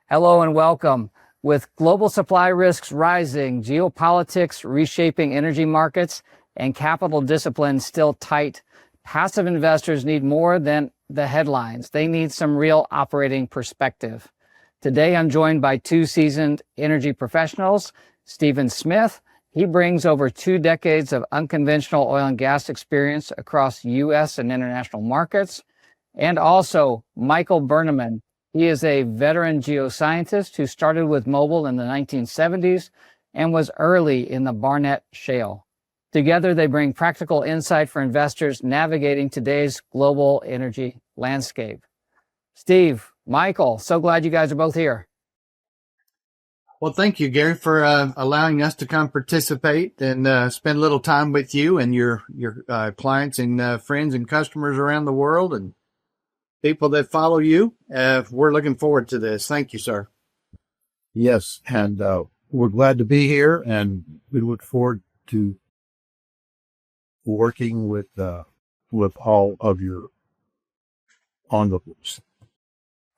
Hello and welcome. With global supply risks rising, geopolitics reshaping energy markets, and capital discipline still tight, passive investors need more than the headlines. They need some real operating perspective. Today, I'm joined by two seasoned energy professionals. Stephen Smith, he brings over 2 decades of unconventional oil and gas experience across U.S. and international markets. And also Michael Burnaman. He is a veteran geoscientist who started with Mobil in the 1970s and was early in the Barnett Shale. Together, they bring practical insight for investors navigating today's global energy landscape. Steve, Michael, so glad you guys are both here. Well, thank you, Gary, for allowing us to come participate and spend a little time with you and your clients and friends and customers around the world and people that follow you. We're looking forward to this. Thank you, sir. Yes, and we're glad to be here, and we look forward to working with all of your onlookers.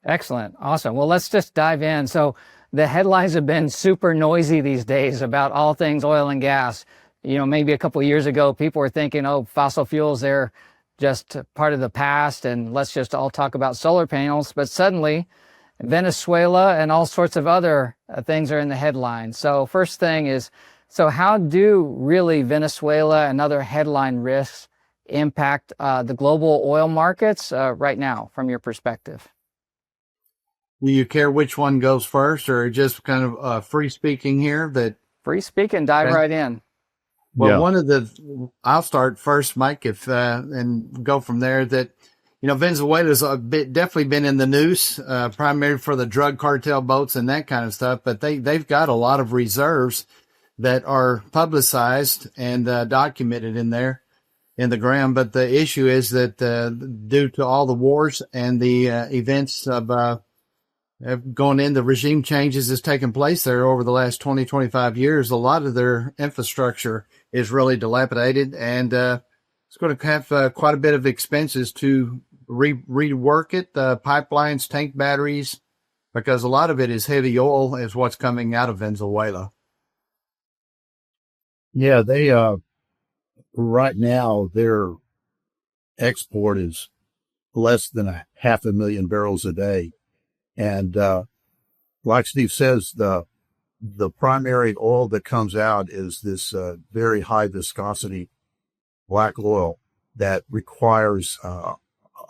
Excellent. Awesome. Well, let's just dive in. So the headlines have been super noisy these days about all things oil and gas. You know, maybe a couple of years ago, people were thinking, oh, fossil fuels, they're just part of the past, and let's just all talk about solar panels. But suddenly, Venezuela and all sorts of other things are in the headlines. So first thing is, so how do really Venezuela and other headline risks impact the global oil markets right now, from your perspective? Do you care which one goes first, or just kind of free speaking here? Free speaking, dive right in. Well, yeah. I'll start first, Mike, and go from there. That, you know, Venezuela's definitely been in the news, primarily for the drug cartel boats and that kind of stuff. But they've got a lot of reserves that are publicized and documented in there in the ground. But the issue is that due to all the wars and the events of going in, the regime changes has taken place there over the last 20, 25 years. A lot of their infrastructure is really dilapidated, and it's going to have quite a bit of expenses to rework it, pipelines, tank batteries, because a lot of it is heavy oil is what's coming out of Venezuela. Yeah, they right now their export is less than 500,000 barrels a day. And like Steve says, the primary oil that comes out is this very high viscosity black oil that requires a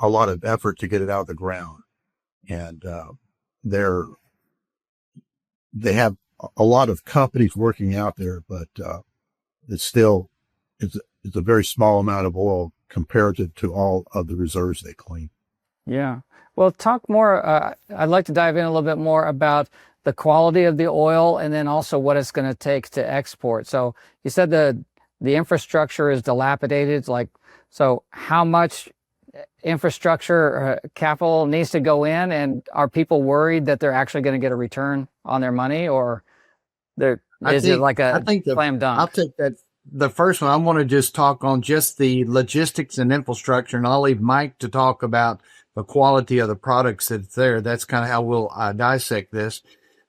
lot of effort to get it out of the ground. And they have a lot of companies working out there, but it's a very small amount of oil comparative to all of the reserves they claim. Yeah. Well, talk more. I'd like to dive in a little bit more about the quality of the oil and then also what it's going to take to export. So you said the infrastructure is dilapidated. So how much infrastructure capital needs to go in, and are people worried that they're actually going to get a return on their money, or is it like a slam dunk? I'll take that. The first one, I want to just talk on just the logistics and infrastructure, and I'll leave Mike to talk about the quality of the products that's there. That's kind of how we'll dissect this.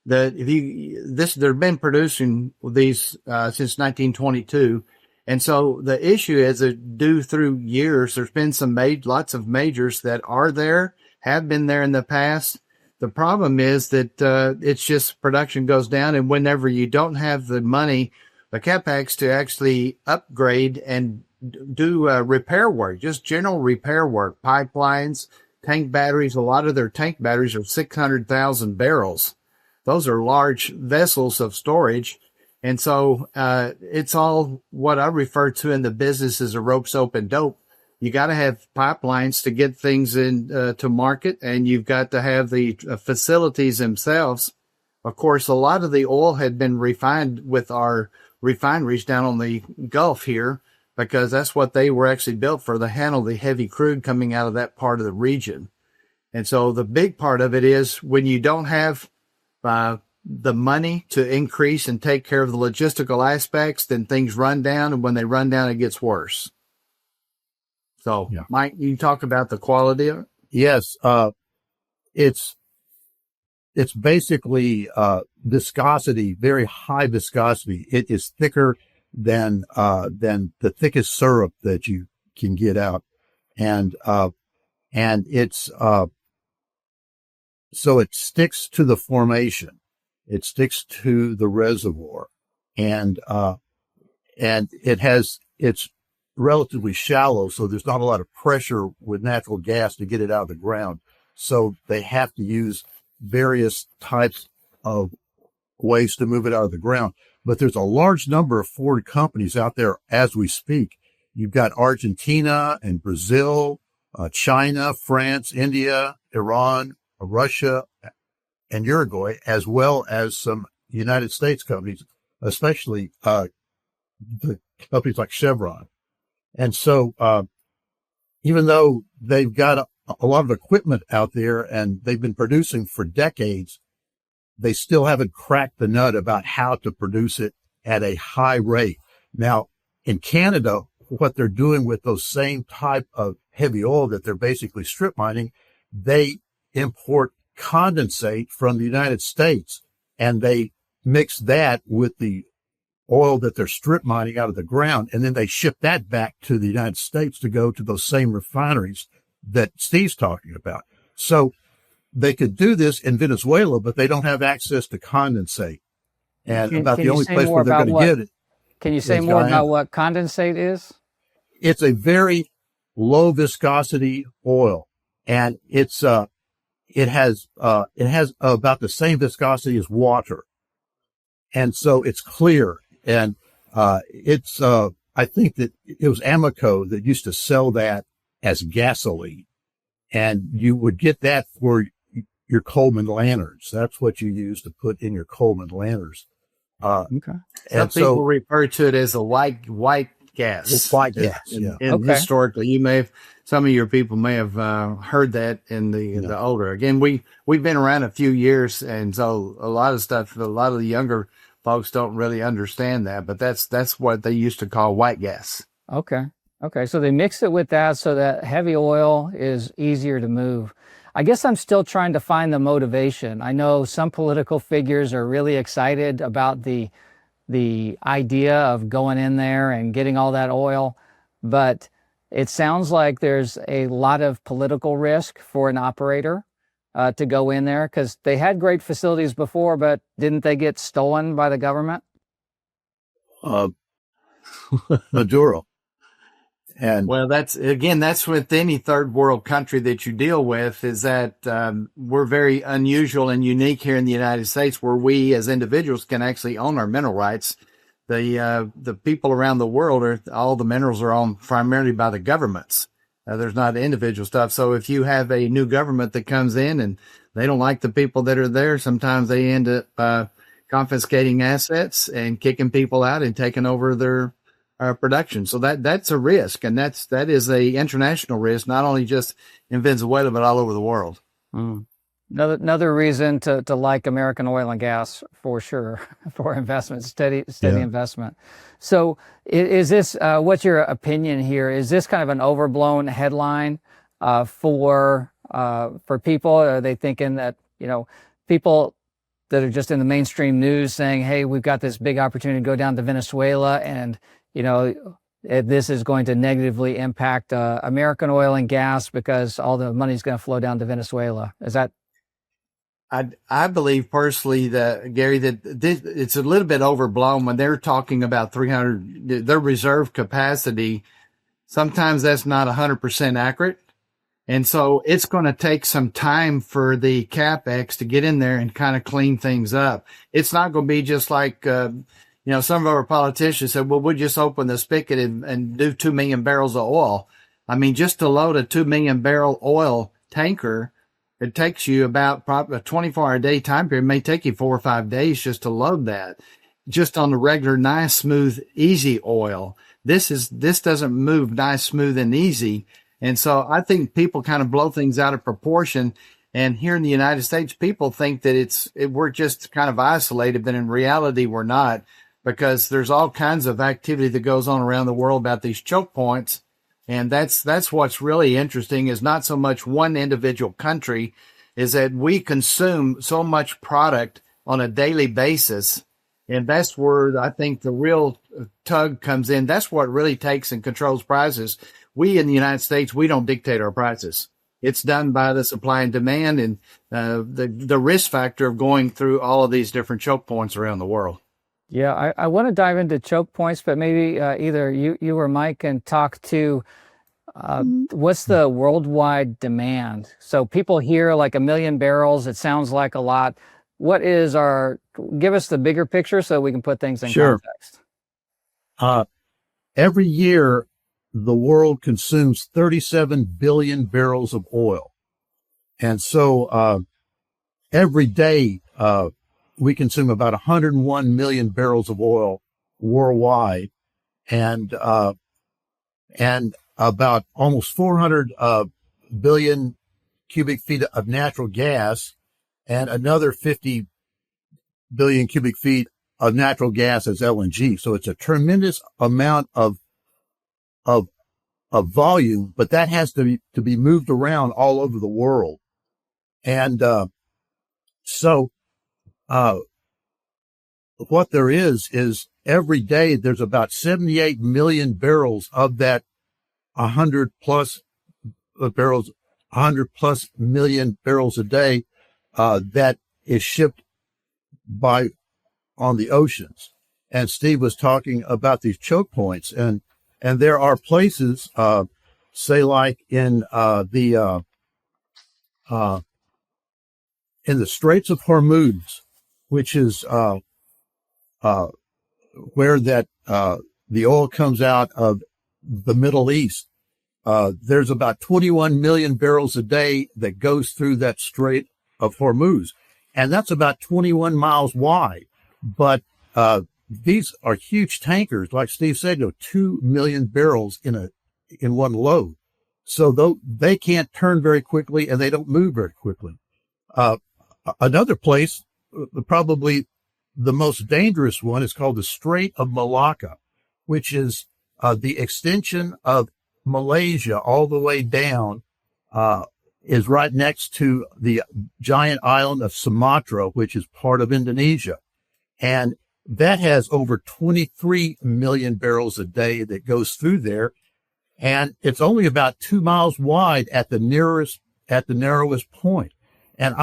They've been producing these since 1922, and so the issue is that due through years, there's been lots of majors that are there, have been there in the past. The problem is that it's just production goes down, and whenever you don't have the money, the capex to actually upgrade and do repair work, just general repair work, pipelines, tank batteries. A lot of their tank batteries are 600,000 barrels. Those are large vessels of storage. And so it's all what I refer to in the business as a rope, soap, and dope. You got to have pipelines to get things in to market, and you've got to have the facilities themselves. Of course, a lot of the oil had been refined with our refineries down on the Gulf here, because that's what they were actually built for, to handle the heavy crude coming out of that part of the region. And so the big part of it is when you don't have the money to increase and take care of the logistical aspects, then things run down, and when they run down, it gets worse. So, yeah. Mike, you talk about the quality of it? Yes, it's it's basically viscosity, very high viscosity. It is thicker than the thickest syrup that you can get out, and it's so it sticks to the formation, it sticks to the reservoir, and it's relatively shallow, so there's not a lot of pressure with natural gas to get it out of the ground. So they have to use various types of ways to move it out of the ground. But there's a large number of foreign companies out there as we speak. You've got Argentina and Brazil, China, France, India, Iran, Russia, and Uruguay, as well as some United States companies, especially the companies like Chevron. And so even though they've got a lot of equipment out there and they've been producing for decades, they still haven't cracked the nut about how to produce it at a high rate. Now, in Canada, what they're doing with those same type of heavy oil that they're basically strip mining, they import condensate from the United States, and they mix that with the oil that they're strip mining out of the ground, and then they ship that back to the United States to go to those same refineries that Steve's talking about. So they could do this in Venezuela, but they don't have access to condensate. And about the only place where they're going to get it. Can you say more about what condensate is? It's a very low viscosity oil, and it has about the same viscosity as water. And so it's clear. And I think that it was Amoco that used to sell that as gasoline, and you would get that for your Coleman lanterns. That's what you use to put in your Coleman lanterns. Okay. Some people refer to it as a white gas. It's white gas. And historically, some of your people may have heard that in the older. Again, we've been around a few years, and so a lot of the younger folks don't really understand that, but that's what they used to call white gas. Okay. So they mix it with that so that heavy oil is easier to move. I guess I'm still trying to find the motivation. I know some political figures are really excited about the idea of going in there and getting all that oil, but it sounds like there's a lot of political risk for an operator to go in there, because they had great facilities before, but didn't they get stolen by the government? Maduro. And well, that's with any third world country that you deal with, is that we're very unusual and unique here in the United States, where we as individuals can actually own our mineral rights. The people around the world all the minerals are owned primarily by the governments. There's not individual stuff. So if you have a new government that comes in and they don't like the people that are there, sometimes they end up confiscating assets and kicking people out and taking over their production. So that's a risk, and that is a international risk, not only just in Venezuela but all over the world. Another reason to like American oil and gas, for sure, for investment, steady investment. So is this, what's your opinion here? Is this kind of an overblown headline for people? Are they thinking that, people that are just in the mainstream news saying, hey, we've got this big opportunity to go down to Venezuela, and this is going to negatively impact American oil and gas because all the money is going to flow down to Venezuela? Is that? I believe personally that, Gary, that it's a little bit overblown when they're talking about 300, their reserve capacity. Sometimes that's not 100% accurate. And so it's going to take some time for the CapEx to get in there and kind of clean things up. It's not going to be just like, some of our politicians said, well, we'll just open the spigot and do 2 million barrels of oil. I mean, just to load a 2 million barrel oil tanker, it takes you about probably a 24-hour day time period. It may take you 4 or 5 days just to load that, just on the regular, nice, smooth, easy oil. This doesn't move nice, smooth, and easy. And so I think people kind of blow things out of proportion. And here in the United States, people think that we're just kind of isolated, but in reality, we're not, because there's all kinds of activity that goes on around the world about these choke points. And that's what's really interesting, is not so much one individual country is that we consume so much product on a daily basis. And that's where I think the real tug comes in. That's what really takes and controls prices. We in the United States, we don't dictate our prices. It's done by the supply and demand and the risk factor of going through all of these different choke points around the world. Yeah, I want to dive into choke points, but maybe either you or Mike can talk to what's the worldwide demand. So people hear like 1 million barrels. It sounds like a lot. What is give us the bigger picture so we can put things in context. Every year, the world consumes 37 billion barrels of oil. And so every day, we consume about 101 million barrels of oil worldwide, and about almost 400 billion cubic feet of natural gas, and another 50 billion cubic feet of natural gas as LNG. So it's a tremendous amount of volume, but that has to be moved around all over the world. And what there is every day there's about 78 million barrels of that 100 plus million barrels a day that is shipped on the oceans. And Steve was talking about these choke points, and there are places, say like in the Straits of Hormuz, which is where that the oil comes out of the Middle East. There's about 21 million barrels a day that goes through that Strait of Hormuz, and that's about 21 miles wide. But these are huge tankers, like Steve said, 2 million barrels in one load. So though they can't turn very quickly and they don't move very quickly. Another place, probably the most dangerous one, is called the Strait of Malacca, which is the extension of Malaysia all the way down, is right next to the giant island of Sumatra, which is part of Indonesia. And that has over 23 million barrels a day that goes through there. And it's only about 2 miles wide at the narrowest point. And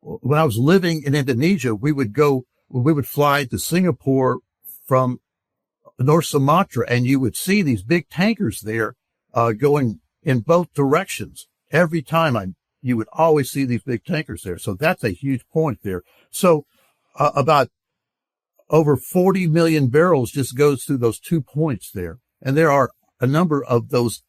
when I was living in Indonesia, we would fly to Singapore from North Sumatra, and you would see these big tankers there, going in both directions. Every time you would always see these big tankers there. So that's a huge point there. So, about over 40 million barrels just goes through those 2 points there. And there are a number of those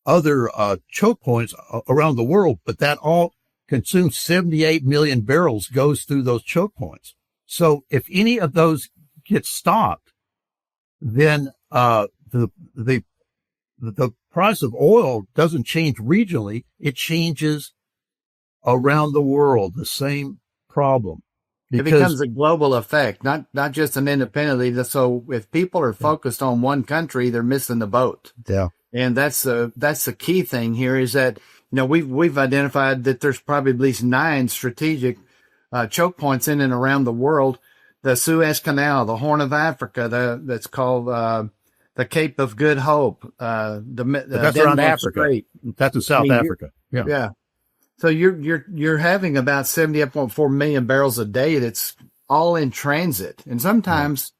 other choke points around the world, but that all consumes 78 million barrels goes through those choke points. So if any of those get stopped, then the price of oil doesn't change regionally. It changes around the world, the same problem. It becomes a global effect, not just an independently. So if people are focused on one country, they're missing the boat. Yeah. And that's the key thing here is that, we've identified that there's probably at least 9 strategic choke points in and around the world. The Suez Canal, the Horn of Africa, that's called the Cape of Good Hope, that's around Africa. Strait. That's in South Africa. Yeah. Yeah. So you're having about 78.4 million barrels a day that's all in transit. And sometimes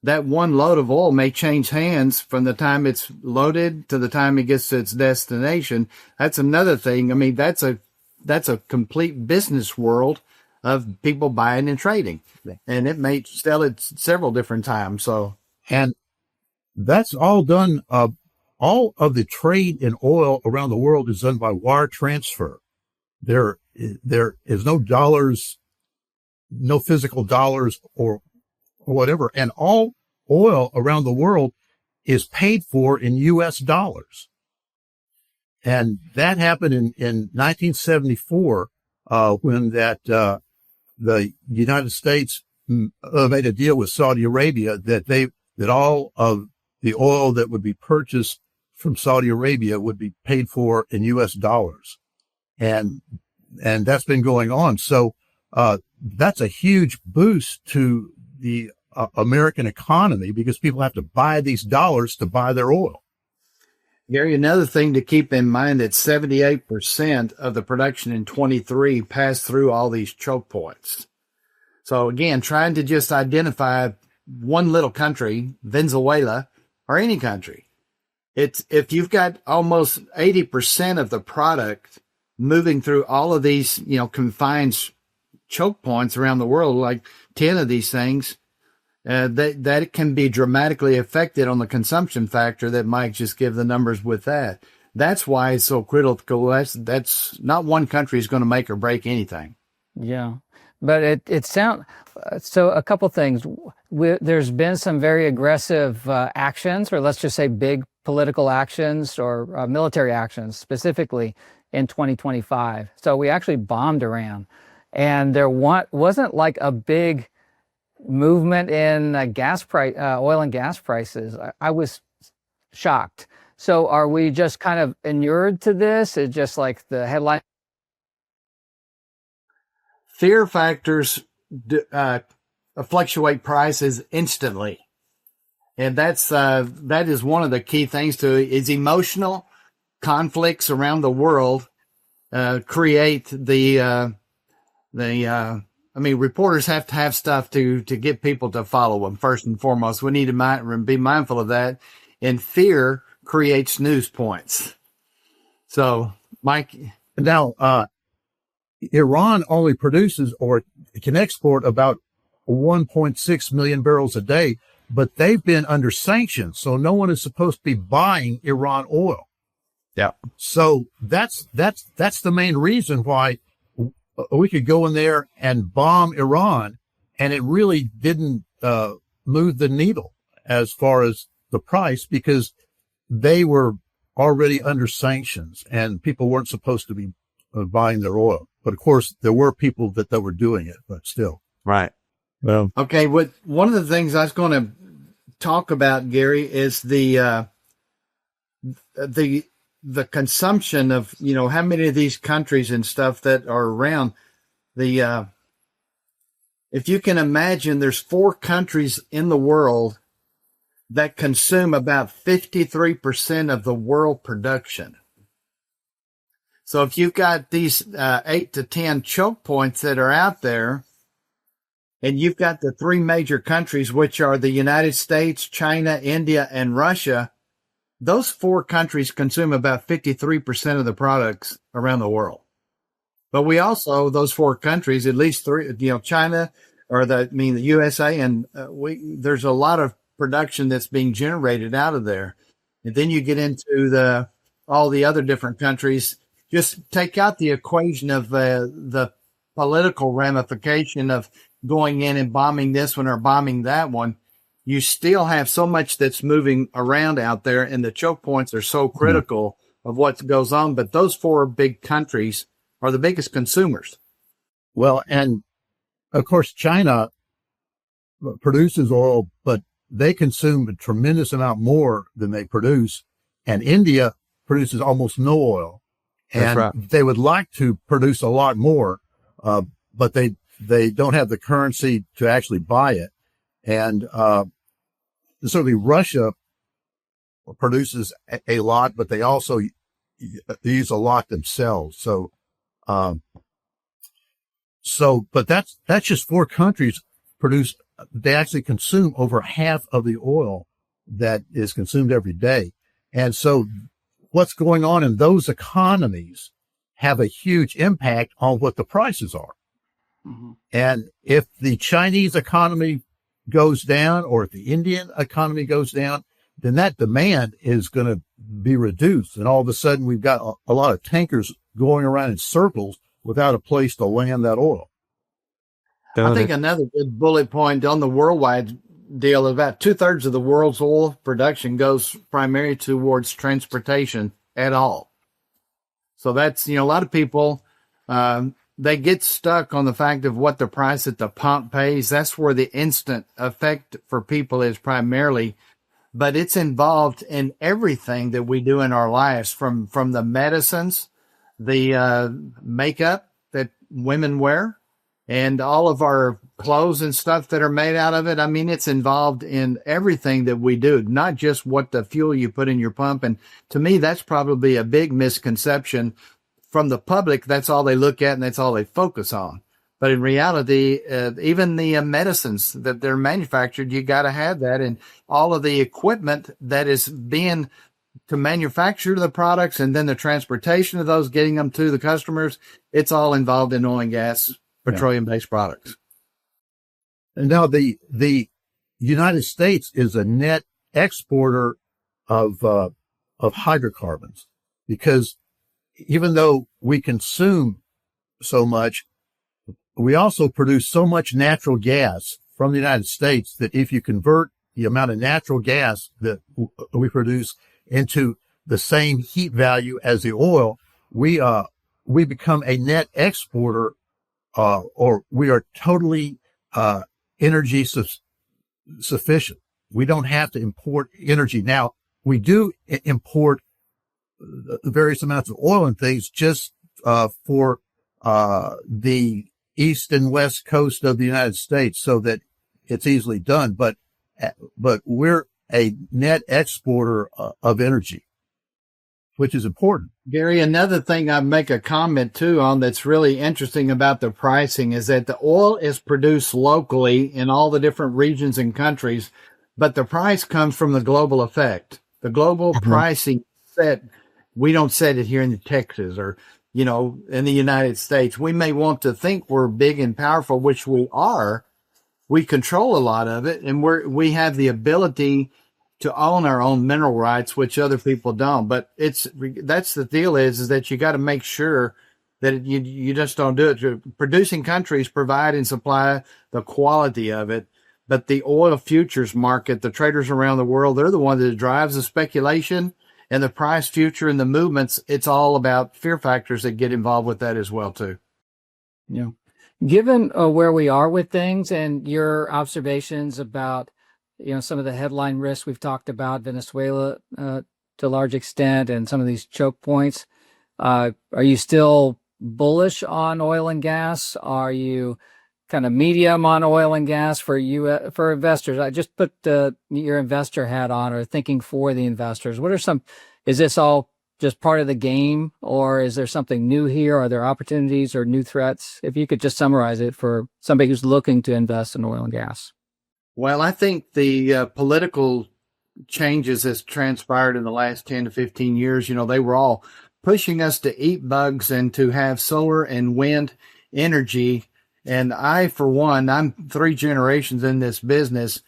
that one load of oil may change hands from the time it's loaded to the time it gets to its destination. That's another thing. I mean, that's a complete business world of people buying and trading. And it may sell it several different times. So, and that's all done. All of the trade in oil around the world is done by wire transfer. There is no dollars, no physical dollars or whatever. And all oil around the world is paid for in U.S. dollars. And that happened in 1974, when the United States made a deal with Saudi Arabia that all of the oil that would be purchased from Saudi Arabia would be paid for in U.S. dollars. And and that's been going on. So, that's a huge boost to the American economy because people have to buy these dollars to buy their oil. Gary, another thing to keep in mind that 78% of the production in 23 passed through all these choke points. So again, trying to just identify one little country, Venezuela, or any country. It's if you've got almost 80% of the product moving through all of these, confined choke points around the world, like 10 of these things, that can be dramatically affected on the consumption factor that Mike just gave the numbers with that. That's why it's so critical. That's not one country is going to make or break anything. Yeah. But it sounds, so a couple things. There's been some very aggressive actions, or let's just say big political actions or military actions specifically in 2025. So we actually bombed Iran, and there wasn't like a big movement in oil and gas prices. I was shocked. So are we just kind of inured to this? It's just like the headline. Fear factors fluctuate prices instantly. And that is one of the key things to it, is emotional conflicts around the world create reporters have to have stuff to get people to follow them first and foremost. We need to be mindful of that. And fear creates news points. So, Mike. Now, Iran only produces or can export about 1.6 million barrels a day, but they've been under sanctions. So no one is supposed to be buying Iran oil. Yeah. So that's the main reason why we could go in there and bomb Iran, and it really didn't move the needle as far as the price, because they were already under sanctions and people weren't supposed to be buying their oil. But of course, there were people that were doing it, but still. Right. Well, okay. One of the things I was going to talk about, Gary, is the consumption of, how many of these countries and stuff that are around. If you can imagine, there's 4 countries in the world that consume about 53% of the world production. So if you've got these 8 to 10 choke points that are out there, and you've got the 3 major countries, which are the United States, China, India, and Russia, those 4 countries consume about 53% of the products around the world. But we also, those 4 countries, at least 3, China, or the USA, and there's a lot of production that's being generated out of there. And then you get into all the other different countries. Just take out the equation of the political ramification of going in and bombing this one or bombing that one. You still have so much that's moving around out there, and the choke points are so critical of what goes on. But those 4 big countries are the biggest consumers. well, and of course, China produces oil, but they consume a tremendous amount more than they produce. And India produces almost no oil. And That's right. They would like to produce a lot more, but they don't have the currency to actually buy it. And certainly Russia produces a lot, but they also use a lot themselves. But that's just 4 countries produce. They actually consume over half of the oil that is consumed every day. And so what's going on in those economies have a huge impact on what the prices are. Mm-hmm. And if the Chinese economy goes down, or if the Indian economy goes down, then that demand is going to be reduced. And all of a sudden, we've got a lot of tankers going around in circles without a place to land that oil. I think another good bullet point on the worldwide deal, about 2/3 of the world's oil production goes primarily towards transportation at all. So that's, a lot of people, they get stuck on the fact of what the price at the pump pays. That's where the instant effect for people is primarily, but it's involved in everything that we do in our lives, from the medicines, the makeup, that women wear and all of our clothes and stuff that are made out of it. I mean, it's involved in everything that we do, not just what the fuel you put in your pump. And to me, that's probably a big misconception from the public. That's all they look at and that's all they focus on. But in reality, even the medicines that they're manufactured, you got to have that, and all of the equipment that is being to manufacture the products and then the transportation of those, getting them to the customers, it's all involved in oil and gas, petroleum-based products. And now the United States is a net exporter of hydrocarbons, because even though we consume so much, we also produce so much natural gas from the United States that if you convert the amount of natural gas that we produce into the same heat value as the oil, we become a net exporter, or we are totally energy sufficient. We don't have to import energy. Now, we do import various amounts of oil and things just for the east and west coast of the United States, so that it's easily done. But we're a net exporter of energy, which is important. Gary, another thing I make a comment too on that's really interesting about the pricing is that the oil is produced locally in all the different regions and countries, but the price comes from the global effect. The global pricing set, we don't set it here in Texas or, in the United States. We may want to think we're big and powerful, which we are. We control a lot of it, and we have the ability to own our own mineral rights, which other people don't. But that's the deal is that you got to make sure that you just don't do it. Producing countries provide and supply the quality of it, but the oil futures market, the traders around the world, they're the one that drives the speculation and the price future and the movements. It's all about fear factors that get involved with that as well too. Yeah. Given where we are with things and your observations about, some of the headline risks we've talked about, Venezuela to a large extent, and some of these choke points, are you still bullish on oil and gas? Are you kind of medium on oil and gas for for investors? I just put your investor hat on, or thinking for the investors. Is this all just part of the game, or is there something new here? Are there opportunities or new threats? If you could just summarize it for somebody who's looking to invest in oil and gas. Well, I think the political changes that's transpired in the last 10 to 15 years, they were all pushing us to eat bugs and to have solar and wind energy. And I, for one, I'm 3 generations in this business.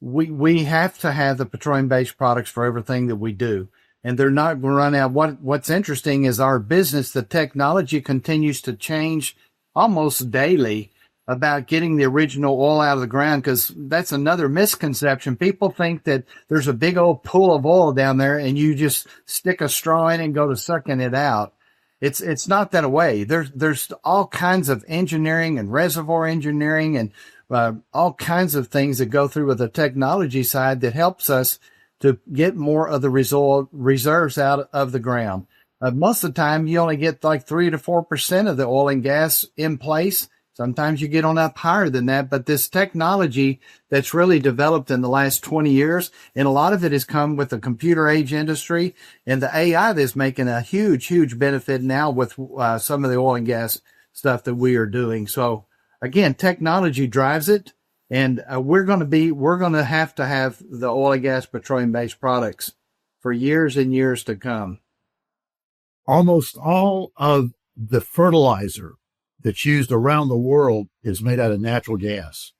We have to have the petroleum-based products for everything that we do. And they're not going to run out. What's interesting is our business, the technology continues to change almost daily about getting the original oil out of the ground, because that's another misconception. People think that there's a big old pool of oil down there and you just stick a straw in and go to sucking it out. It's not that way. There's all kinds of engineering and reservoir engineering and all kinds of things that go through with the technology side that helps us to get more of the reserves out of the ground. Most of the time, you only get like 3 to 4% of the oil and gas in place. Sometimes you get on up higher than that. But this technology that's really developed in the last 20 years, and a lot of it has come with the computer age industry and the AI that's making a huge, huge benefit now with some of the oil and gas stuff that we are doing. So again, technology drives it. And we're going to have the oil and gas petroleum-based products for years and years to come. Almost all of the fertilizer that's used around the world is made out of natural gas.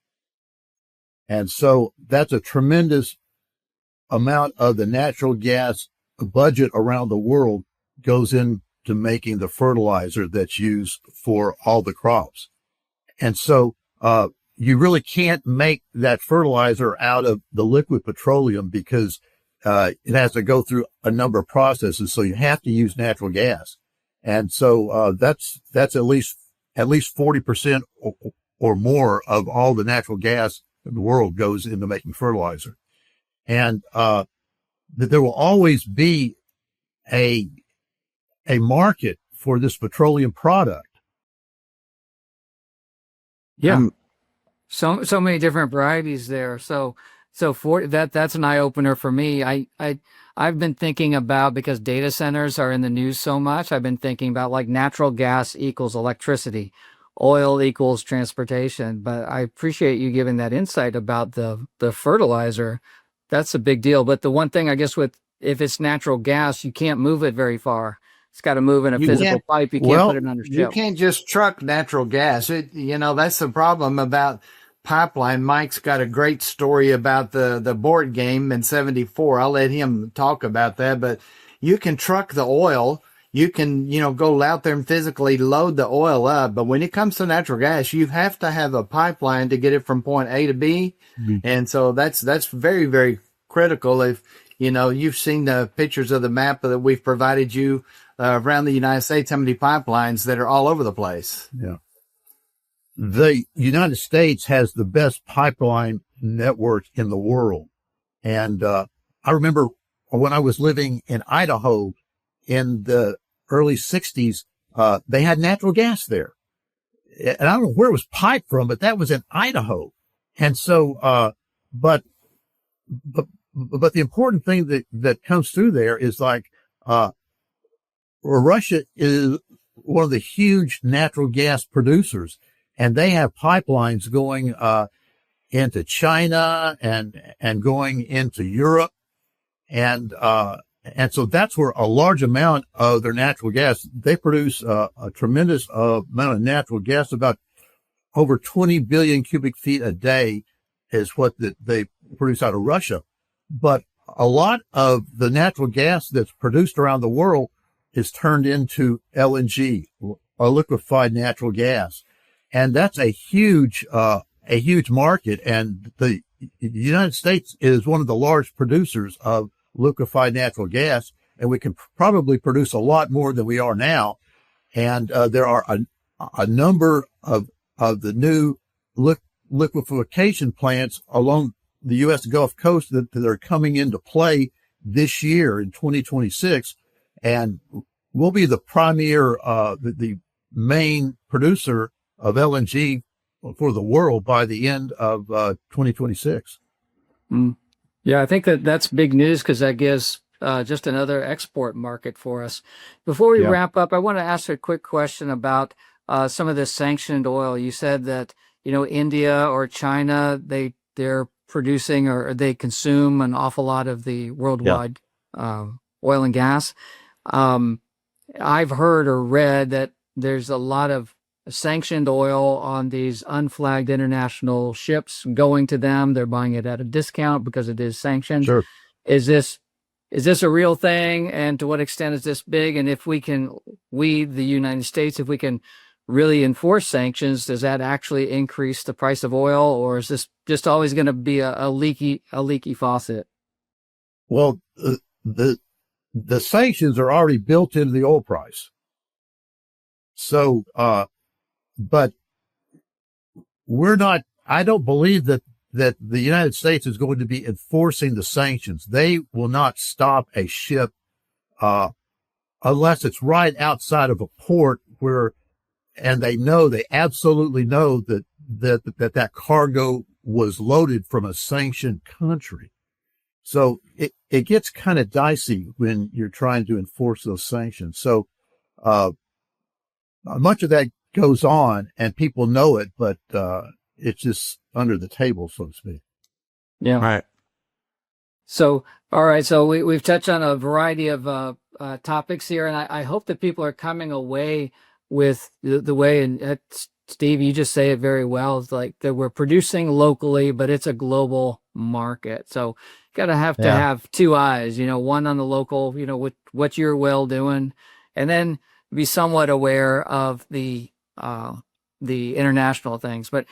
And so that's a tremendous amount of the natural gas budget around the world goes into making the fertilizer that's used for all the crops. And so, you really can't make that fertilizer out of the liquid petroleum because it has to go through a number of processes. So you have to use natural gas. And so that's at least 40% or more of all the natural gas in the world goes into making fertilizer. And that there will always be a market for this petroleum product. Yeah. So many different varieties there. So for that's an eye opener for me. I've been thinking about, because data centers are in the news so much, I've been thinking about like natural gas equals electricity, oil equals transportation. But I appreciate you giving that insight about the fertilizer. That's a big deal. But the one thing, I guess, with if it's natural gas, you can't move it very far. It's got to move in a You physical can't, pipe. You can't put Well, it under you ship. can't just truck natural gas. That's the problem about pipeline. Mike's got a great story about the board game in 74. I'll let him talk about that, but you can truck the oil. You can, go out there and physically load the oil up. But when it comes to natural gas, you have to have a pipeline to get it from point A to B. And so that's very, very critical. If, you've seen the pictures of the map that we've provided you around the United States, how many pipelines that are all over the place. Yeah. The United States has the best pipeline network in the world. And I remember when I was living in Idaho in the early 60s, they had natural gas there. And I don't know where it was piped from, but that was in Idaho. And so, but the important thing that comes through there is like, Russia is one of the huge natural gas producers, and they have pipelines going, into China and going into Europe. And so that's where a large amount of their natural gas, they produce a tremendous amount of natural gas, about over 20 billion cubic feet a day is what they produce out of Russia. But a lot of the natural gas that's produced around the world is turned into LNG, or liquefied natural gas. And that's a huge market. And the United States is one of the large producers of liquefied natural gas, and we can probably produce a lot more than we are now. And there are a number of the new liquefaction plants along the U.S. Gulf Coast that are coming into play this year in 2026, and we'll be the premier, the main producer of LNG for the world by the end of 2026. Yeah, I think that's big news, because that gives just another export market for us. Before we wrap up, I want to ask a quick question about some of this sanctioned oil. You said that, India or China, they're producing, or they consume an awful lot of the worldwide oil and gas. I've heard or read that there's a lot of sanctioned oil on these unflagged international ships going to them. They're buying it at a discount because it is sanctioned. Sure. Is this a real thing? And to what extent is this big? And if we, the United States, if we can really enforce sanctions, does that actually increase the price of oil, or is this just always going to be a leaky faucet? Well, the sanctions are already built into the oil price. So, but I don't believe that the United States is going to be enforcing the sanctions. They will not stop a ship, unless it's right outside of a port and they absolutely know that cargo was loaded from a sanctioned country. So it gets kind of dicey when you're trying to enforce those sanctions. So, much of that goes on and people know it, but, it's just under the table, so to speak. Yeah. Right. So, all right. So we've touched on a variety of topics here, and I hope that people are coming away with the way, and Steve, you just say it very well. It's like that we're producing locally, but it's a global market. So got to have two eyes, one on the local, with what you're well doing, and then be somewhat aware of the international things. But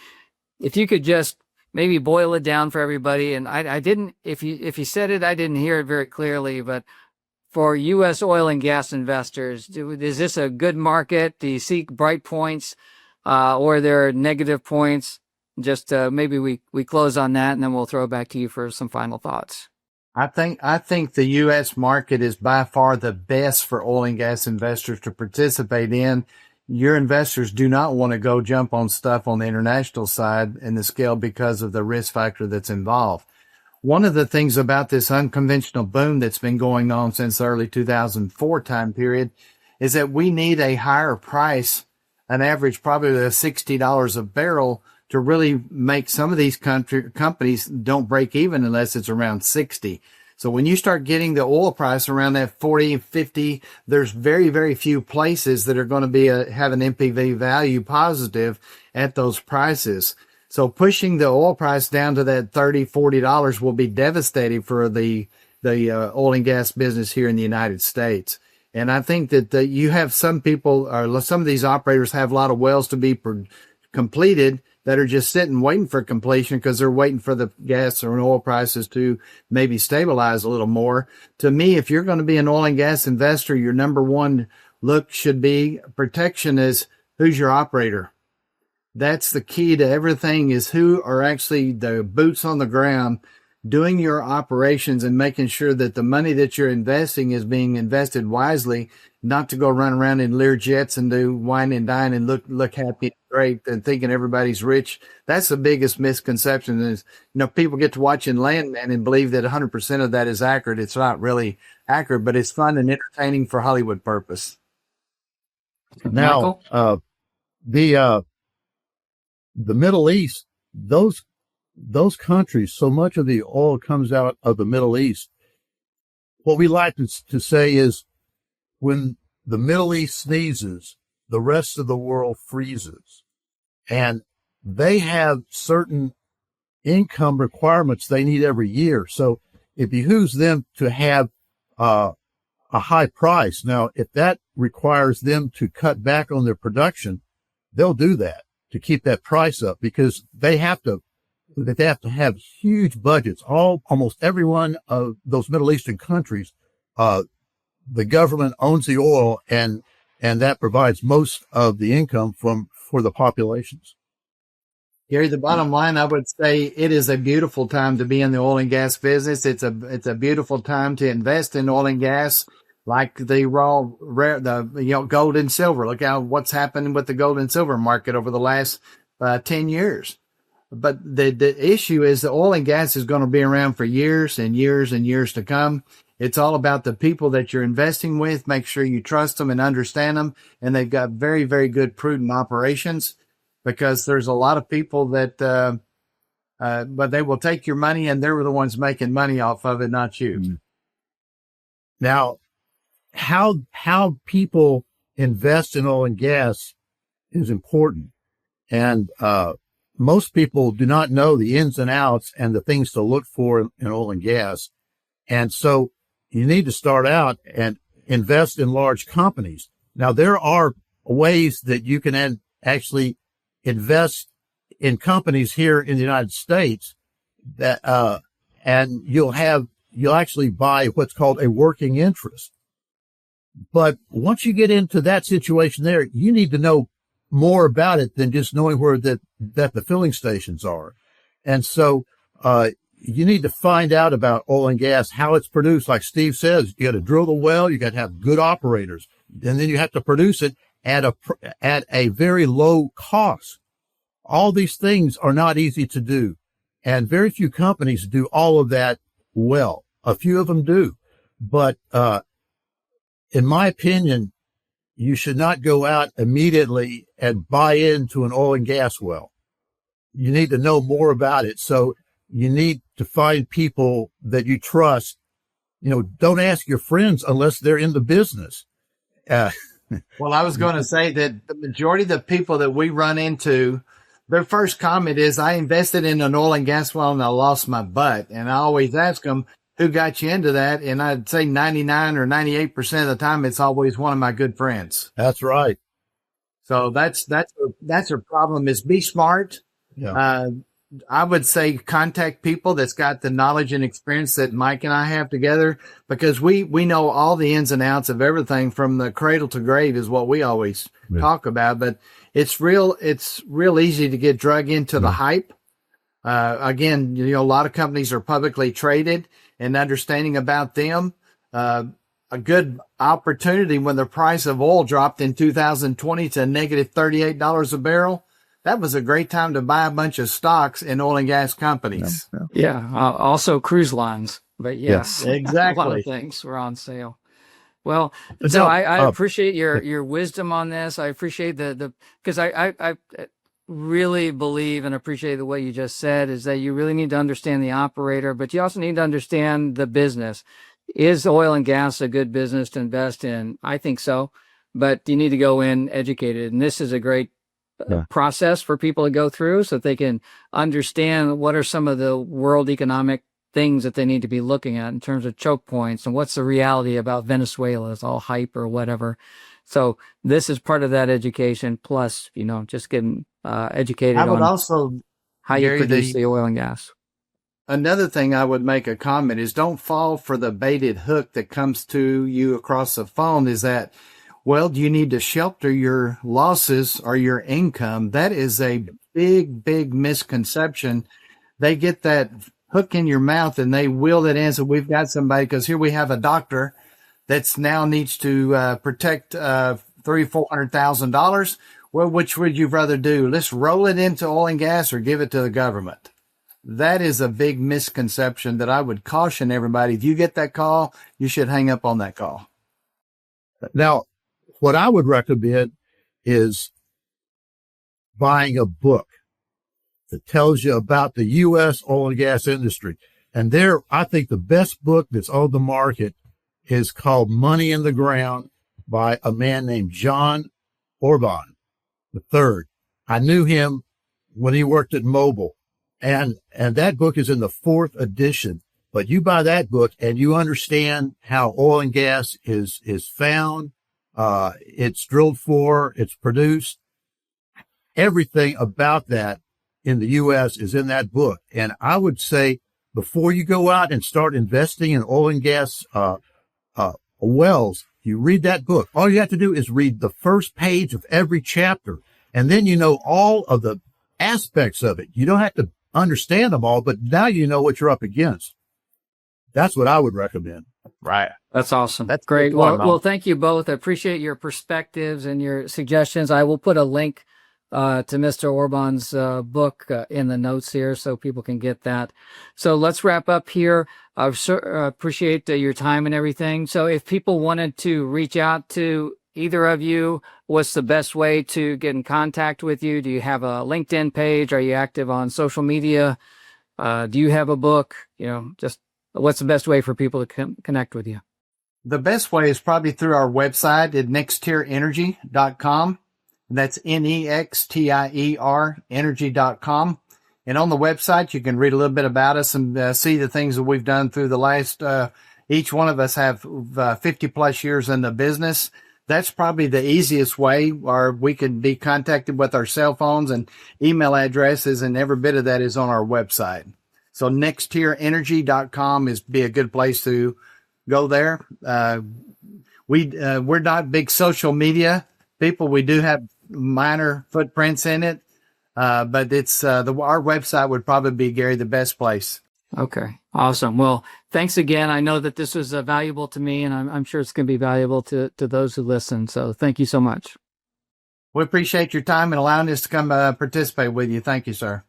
if you could just maybe boil it down for everybody, and I didn't, if you said it, I didn't hear it very clearly, but for U.S. oil and gas investors, is this a good market? Do you see bright points, or are there negative points? Just maybe we close on that, and then we'll throw it back to you for some final thoughts. I think the U.S. market is by far the best for oil and gas investors to participate in. your investors do not want to go jump on stuff on the international side in the scale because of the risk factor that's involved. One of the things about this unconventional boom that's been going on since the early 2004 time period is that we need a higher price, an average probably of $60 a barrel, to really make some of these companies don't break even unless it's around 60. So when you start getting the oil price around that 40, 50, there's very, very few places that are going to be have an NPV value positive at those prices. So pushing the oil price down to that $30, $40 will be devastating for the oil and gas business here in the United States. And I think that you have some people, or some of these operators have a lot of wells to be completed that are just sitting waiting for completion because they're waiting for the gas or oil prices to maybe stabilize a little more. To me, if you're going to be an oil and gas investor, your number one look should be protection is who's your operator. That's the key to everything, is who are actually the boots on the ground doing your operations and making sure that the money that you're investing is being invested wisely, not to go run around in Lear jets and do wine and dine and look happy and great and thinking everybody's rich. That's the biggest misconception is, people get to watching Landman and believe that 100% of that is accurate. It's not really accurate, but it's fun and entertaining for Hollywood purpose. Now, the Middle East, those countries, so much of the oil comes out of the Middle East. What we like to say is when the Middle East sneezes, the rest of the world freezes. And they have certain income requirements they need every year. So it behooves them to have a high price. Now, if that requires them to cut back on their production, they'll do that to keep that price up, because they have to have huge budgets. Almost every one of those Middle Eastern countries, the government owns the oil, and that provides most of the income for the populations. Gary, the bottom line, I would say it is a beautiful time to be in the oil and gas business. It's a beautiful time to invest in oil and gas, like the gold and silver. Look what's happened with the gold and silver market over the last 10 years. But the issue is the oil and gas is going to be around for years and years and years to come. It's all about the people that you're investing with. Make sure you trust them and understand them. And they've got very, very good, prudent operations, because there's a lot of people that, but they will take your money and they're the ones making money off of it, not you. Mm-hmm. Now, how people invest in oil and gas is important. And, most people do not know the ins and outs and the things to look for in oil and gas. And so you need to start out and invest in large companies. Now, there are ways that you can actually invest in companies here in the United States that, and you'll actually buy what's called a working interest. But once you get into that situation there, you need to know more about it than just knowing where that the filling stations are. And so, you need to find out about oil and gas, how it's produced. Like Steve says, you got to drill the well, you got to have good operators, and then you have to produce it at a very low cost. All these things are not easy to do, and very few companies do all of that well. A few of them do, but, in my opinion, you should not go out immediately and buy into an oil and gas well. You need to know more about it. So you need to find people that you trust. Don't ask your friends unless they're in the business. Well, I was going to say that the majority of the people that we run into, their first comment is, I invested in an oil and gas well and I lost my butt. And I always ask them, who got you into that? And I'd say 99 or 98% of the time, it's always one of my good friends. That's right. So that's a problem, is be smart. Yeah. I would say contact people that's got the knowledge and experience that Mike and I have together, because we know all the ins and outs of everything from the cradle to grave is what we always talk about. But it's real easy to get drug into the hype. Again, a lot of companies are publicly traded, and understanding about them, a good opportunity when the price of oil dropped in 2020 to negative $38 a barrel. That was a great time to buy a bunch of stocks in oil and gas companies. Yeah. Also cruise lines, but yes, Exactly. a lot of things were on sale. Well, But so no, I appreciate your wisdom on this. I appreciate because I really believe and appreciate the way you just said is that you really need to understand the operator, but you also need to understand the business. Is oil and gas a good business to invest in? I think so, but you need to go in educated. And this is a great process for people to go through so that they can understand what are some of the world economic things that they need to be looking at in terms of choke points and what's the reality about Venezuela. It's all hype or whatever. So this is part of that education. Plus, just getting educated I would on also, how you Gary, produce the oil and gas. another thing I would make a comment is don't fall for the baited hook that comes to you across the phone is that, well, do you need to shelter your losses or your income? That is a big, big misconception. They get that hook in your mouth and they wheel it in. So we've got somebody, because here we have a doctor that's now needs to protect $300,000-$400,000. Well, which would you rather do? Let's roll it into oil and gas or give it to the government. That is a big misconception that I would caution everybody. If you get that call, you should hang up on that call. Now, what I would recommend is buying a book that tells you about the U.S. oil and gas industry. And I think the best book that's on the market is called Money in the Ground by a man named John Orban III. I knew him when he worked at Mobil. And that book is in the 4th edition. But you buy that book and you understand how oil and gas is found, it's drilled for, it's produced. Everything about that in the U.S. is in that book. And I would say before you go out and start investing in oil and gas wells, you read that book. All you have to do is read the first page of every chapter. And then you know all of the aspects of it. You don't have to understand them all, but now you know what you're up against. That's what I would recommend. Right. That's awesome. That's great. good point, Well, thank you both. I appreciate your perspectives and your suggestions. I will put a link to Mr. Orban's book in the notes here so people can get that. So let's wrap up here. I appreciate your time and everything. So if people wanted to reach out to either of you, what's the best way to get in contact with you? Do you have a LinkedIn page? Are you active on social media? Do you have a book? Just what's the best way for people to connect with you? The best way is probably through our website at nextierenergy.com. That's NEXTIER energy.com. And on the website, you can read a little bit about us and see the things that we've done through the last, each one of us have 50 plus years in the business. That's probably the easiest way, or we can be contacted with our cell phones and email addresses, and every bit of that is on our website. So nextierenergy.com be a good place to go there. We're not big social media people. We do have minor footprints in it, but it's our website would probably be, Gary, the best place. Okay, awesome. Well, thanks again. I know that this was valuable to me, and I'm sure it's going to be valuable to those who listen. So thank you so much. We appreciate your time and allowing us to come participate with you. Thank you, sir.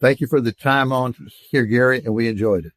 Thank you for the time on here, Gary, and we enjoyed it.